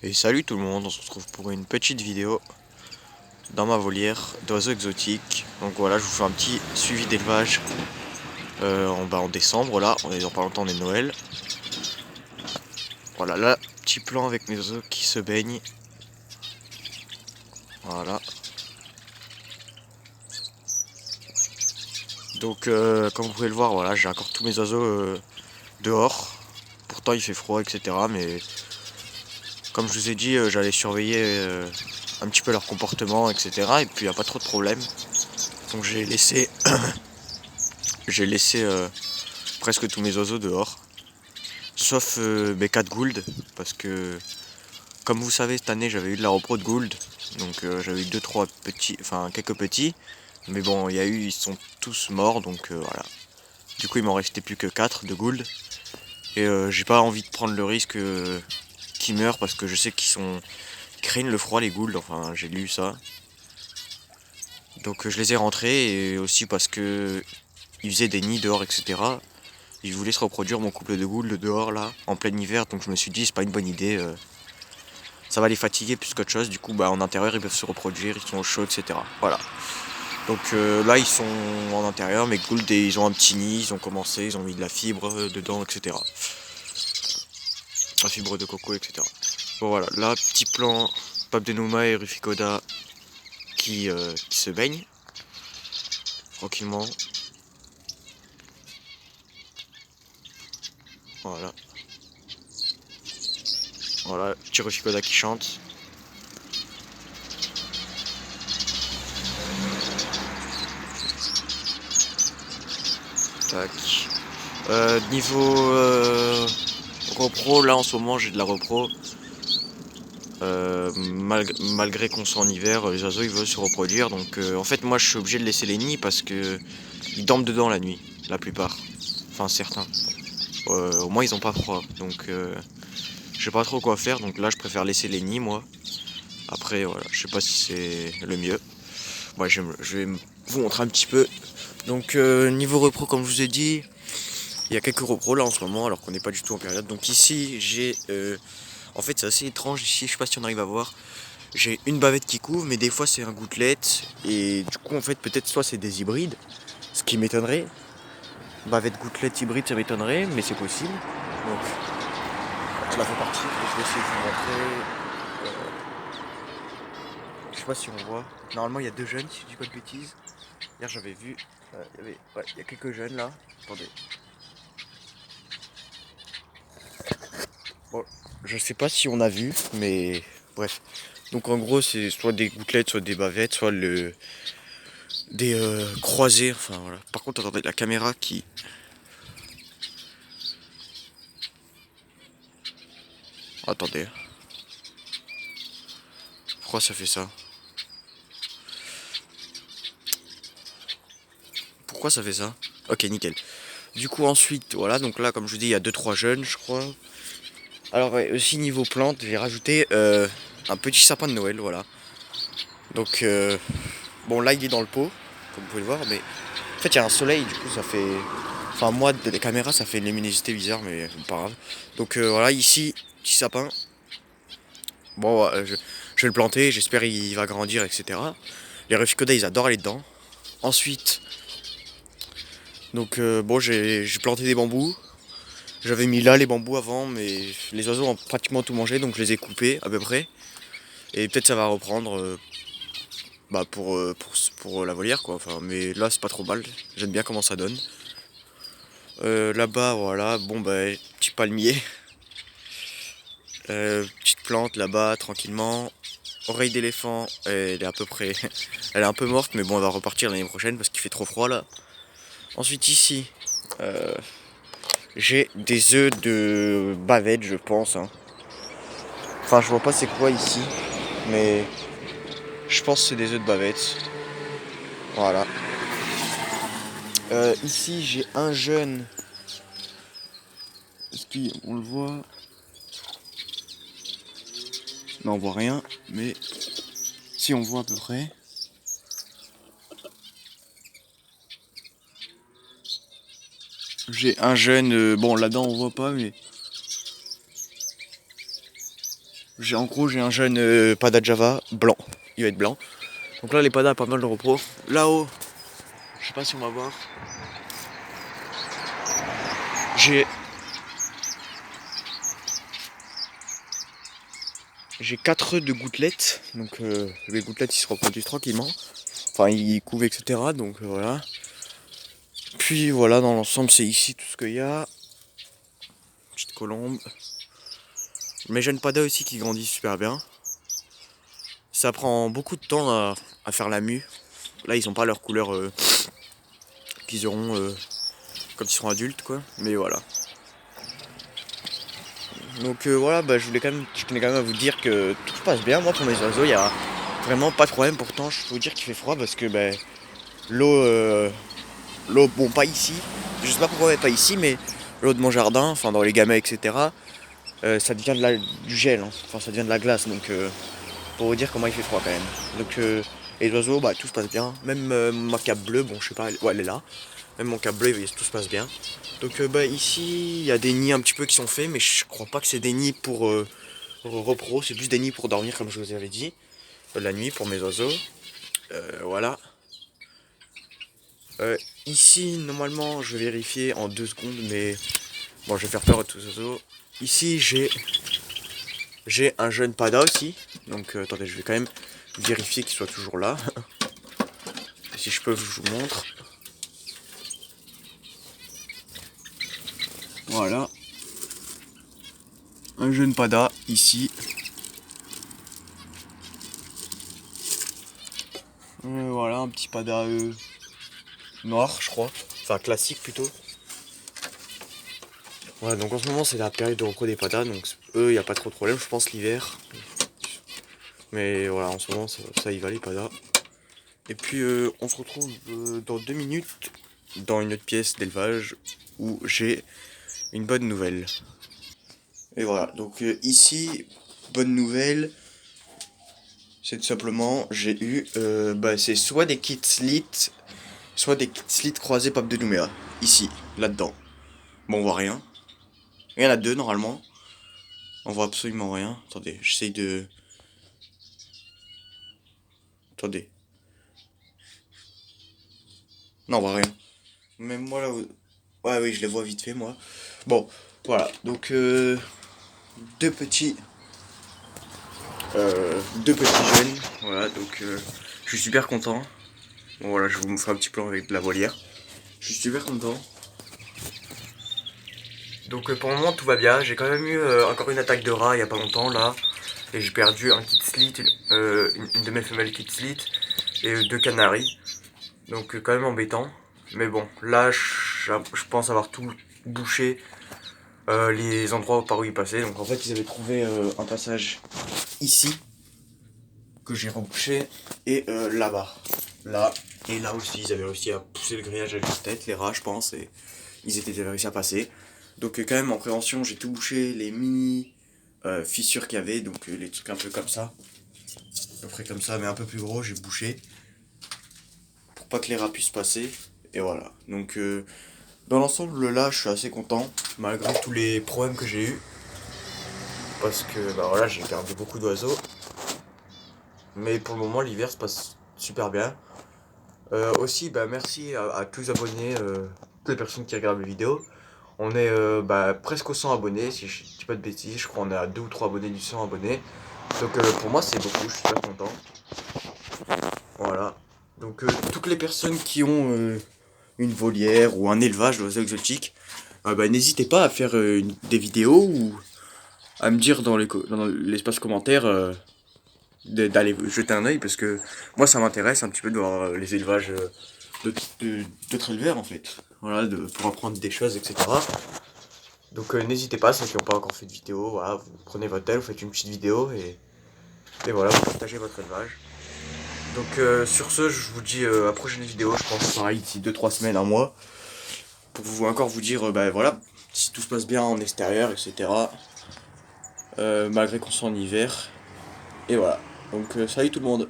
Et salut tout le monde, on se retrouve pour une petite vidéo dans ma volière d'oiseaux exotiques. Donc voilà, je vous fais un petit suivi d'élevage en décembre, là, on est dans pas longtemps, on est de Noël. Voilà, là, petit plan avec mes oiseaux qui se baignent. Voilà. Donc comme vous pouvez le voir, voilà, j'ai encore tous mes oiseaux dehors. Pourtant il fait froid, etc. Mais comme je vous ai dit, j'allais surveiller un petit peu leur comportement, etc. Et puis il n'y a pas trop de problème. Donc j'ai laissé presque tous mes oiseaux dehors. Sauf mes 4 goulds, parce que comme vous savez cette année j'avais eu de la repro de gould, donc j'avais eu deux trois petits, enfin quelques petits, mais bon ils sont tous morts, donc voilà. Du coup il m'en restait plus que 4 de gould, et j'ai pas envie de prendre le risque qu'ils meurent, parce que je sais ils craignent le froid les goulds, enfin j'ai lu ça. Donc je les ai rentrés, et aussi parce que ils faisaient des nids dehors, etc. Ils voulaient se reproduire, mon couple de gould dehors là, en plein hiver, donc je me suis dit c'est pas une bonne idée. Ça va les fatiguer plus qu'autre chose. Du coup, bah, en intérieur, ils peuvent se reproduire, ils sont au chaud, etc. Voilà. Donc là, ils sont en intérieur, mais cool, ils ont un petit nid, ils ont commencé, ils ont mis de la fibre dedans, etc. La fibre de coco, etc. Bon, voilà, là, petit plan, Pape de Nouma et Ruficoda qui se baignent tranquillement. Voilà. Voilà, petit Ruficoda qui chante. Tac. Niveau repro, là en ce moment j'ai de la repro. Malgré qu'on soit en hiver, les oiseaux ils veulent se reproduire. Donc en fait moi je suis obligé de laisser les nids parce que ils dorment dedans la nuit, la plupart. Enfin certains. Au moins ils ont pas froid. Donc je sais pas trop quoi faire. Donc là je préfère laisser les nids moi. Après voilà, je sais pas si c'est le mieux. Ouais, je vais vous montrer un petit peu. Donc niveau repro comme je vous ai dit, il y a quelques repros là en ce moment alors qu'on n'est pas du tout en période. Donc ici j'ai en fait c'est assez étrange ici, je sais pas si on arrive à voir. J'ai une bavette qui couvre, mais des fois c'est un gouttelette. Et du coup, en fait, peut-être soit c'est des hybrides, ce qui m'étonnerait. Bavette gouttelette hybride, ça m'étonnerait, mais c'est possible. Donc, je la fais partir et je vais essayer de vous montrer. Je sais pas si on voit. Normalement, il y a deux jeunes, si je dis pas de bêtises. Hier, j'avais vu. Il y a quelques jeunes là. Attendez. Bon, je sais pas si on a vu, mais bref. Donc, en gros, c'est soit des gouttelettes, soit des bavettes, soit des croisés. Enfin, voilà. Par contre, attendez, la caméra qui. Attendez. Pourquoi ça fait ça? Pourquoi ça fait ça? Ok, nickel. Du coup, ensuite, voilà, donc là, comme je vous dis, il y a deux trois jeunes, je crois. Alors, ouais, aussi niveau plantes, j'ai rajouté un petit sapin de Noël, voilà. Donc, bon, là, il est dans le pot, comme vous pouvez le voir, mais en fait, il y a un soleil, du coup, ça fait. Enfin, moi, de les caméras, ça fait une luminosité bizarre, mais pas grave. Donc, voilà, ici, petit sapin. Bon, je vais le planter, j'espère qu'il va grandir, etc. Les Ruficoda, ils adorent aller dedans. Ensuite, donc, bon, j'ai planté des bambous. J'avais mis là les bambous avant, mais les oiseaux ont pratiquement tout mangé, donc je les ai coupés à peu près. Et peut-être ça va reprendre bah pour la volière quoi. Enfin, mais là c'est pas trop mal. J'aime bien comment ça donne. Là-bas, voilà, bon bah petit palmier, petite plante là-bas tranquillement. Oreille d'éléphant, elle est à peu près, elle est un peu morte, mais bon elle va repartir l'année prochaine parce qu'il fait trop froid là. Ensuite ici, j'ai des œufs de bavette, je pense, hein. Enfin, je vois pas c'est quoi ici, mais je pense que c'est des œufs de bavette. Voilà. Ici, j'ai un jeune. Est-ce qu'on le voit? Non, on voit rien, mais si on voit à peu près. J'ai un jeune. Bon, là-dedans, on voit pas, mais En gros j'ai un jeune pada Java blanc, il va être blanc. Donc là les padas pas mal de repos. Là-haut, je sais pas si on va voir. J'ai J'ai 4 œufs de gouttelettes, donc les gouttelettes ils se reproduisent tranquillement. Enfin ils couvent etc. Donc voilà. Puis voilà, dans l'ensemble c'est ici tout ce qu'il y a. Petite colombe. Mes jeunes padas aussi qui grandissent super bien. Ça prend beaucoup de temps à faire la mue. Là ils ont pas leur couleur qu'ils auront quand ils seront adultes quoi. Mais voilà. Donc voilà, bah, je tenais quand même à vous dire que tout se passe bien. Moi pour mes oiseaux, il y a vraiment pas de problème. Pourtant, je peux vous dire qu'il fait froid parce que bah, l'eau, bon pas ici. Je sais pas pourquoi elle est pas ici, mais l'eau de mon jardin, enfin dans les gamets, etc. Ça devient du gel, hein. Enfin ça devient de la glace. Donc pour vous dire comment il fait froid quand même. Donc les oiseaux, bah tout se passe bien. Même ma cape bleue, bon je sais pas, ouais elle est là. Même mon câble bleu, tout se passe bien. Donc bah, ici, il y a des nids un petit peu qui sont faits, mais je crois pas que c'est des nids pour repro, c'est plus des nids pour dormir comme je vous avais dit. La nuit pour mes oiseaux. Voilà. Ici, normalement, je vais vérifier en 2 secondes, mais bon, je vais faire peur à tous les oiseaux. Ici, j'ai un jeune pada aussi. Donc attendez, je vais quand même vérifier qu'il soit toujours là. Si je peux, je vous montre. Voilà. Un jeune pada ici. Voilà, un petit pada noir, je crois. Enfin, classique plutôt. Voilà, donc en ce moment, c'est la période de repos des padas. Donc eux, il n'y a pas trop de problème, je pense, l'hiver. Mais voilà, en ce moment, ça y va, les padas. Et puis, on se retrouve dans 2 minutes dans une autre pièce d'élevage où j'ai une bonne nouvelle. Et voilà, donc ici, bonne nouvelle. C'est tout simplement, j'ai eu, bah, c'est soit des kits slit, soit des kits slit croisés Pape de Nouméa. Ici, là-dedans. Bon, on voit rien. Il y en a 2 normalement. On voit absolument rien. Attendez, j'essaye de... Attendez. Non, on voit rien. Même moi là... Ouais, oui, je les vois vite fait, moi. Bon, voilà. Donc, deux petits... deux petits jeunes. Voilà, donc je suis super content. Bon, voilà, je vous montrer un petit plan avec de la volière. Je suis super content. Donc pour le moment tout va bien, j'ai quand même eu encore une attaque de rat il y a pas longtemps là. Et j'ai perdu un kit slit, une de mes femelles kit slit et 2 canaris. Donc quand même embêtant. Mais bon, là je pense avoir tout bouché les endroits par où ils passaient. Donc en fait ils avaient trouvé un passage ici que j'ai rebouché et là-bas. Là et là aussi ils avaient réussi à pousser le grillage avec leur tête, les rats je pense, et ils avaient réussi à passer. Donc quand même en prévention j'ai tout bouché, les mini fissures qu'il y avait, donc les trucs un peu comme ça. À peu près comme ça mais un peu plus gros, j'ai bouché. Pour pas que les rats puissent passer. Et voilà. Donc dans l'ensemble là je suis assez content, malgré tous les problèmes que j'ai eu. Parce que bah voilà, j'ai perdu beaucoup d'oiseaux. Mais pour le moment l'hiver se passe super bien. Aussi bah merci à tous les abonnés, toutes les personnes qui regardent les vidéos. On est bah, presque aux 100 abonnés, si je dis pas de bêtises, je crois qu'on est à 2 ou 3 abonnés du 100 abonnés. Donc pour moi c'est beaucoup, je suis super content. Voilà. Donc toutes les personnes qui ont une volière ou un élevage d'oiseaux exotiques, bah, n'hésitez pas à faire des vidéos ou à me dire dans l'espace commentaire d'aller jeter un oeil parce que moi ça m'intéresse un petit peu de voir les élevages d'autres éleveurs en fait. Voilà, pour apprendre des choses, etc. Donc n'hésitez pas, ceux qui n'ont pas encore fait de vidéo, voilà, vous prenez votre tel, vous faites une petite vidéo et voilà, vous partagez votre élevage. Donc sur ce, je vous dis à la prochaine vidéo, je pense pareil d'ici 2-3 semaines, un mois, pour encore vous dire, bah voilà, si tout se passe bien en extérieur, etc. Malgré qu'on soit en hiver. Et voilà, donc salut tout le monde.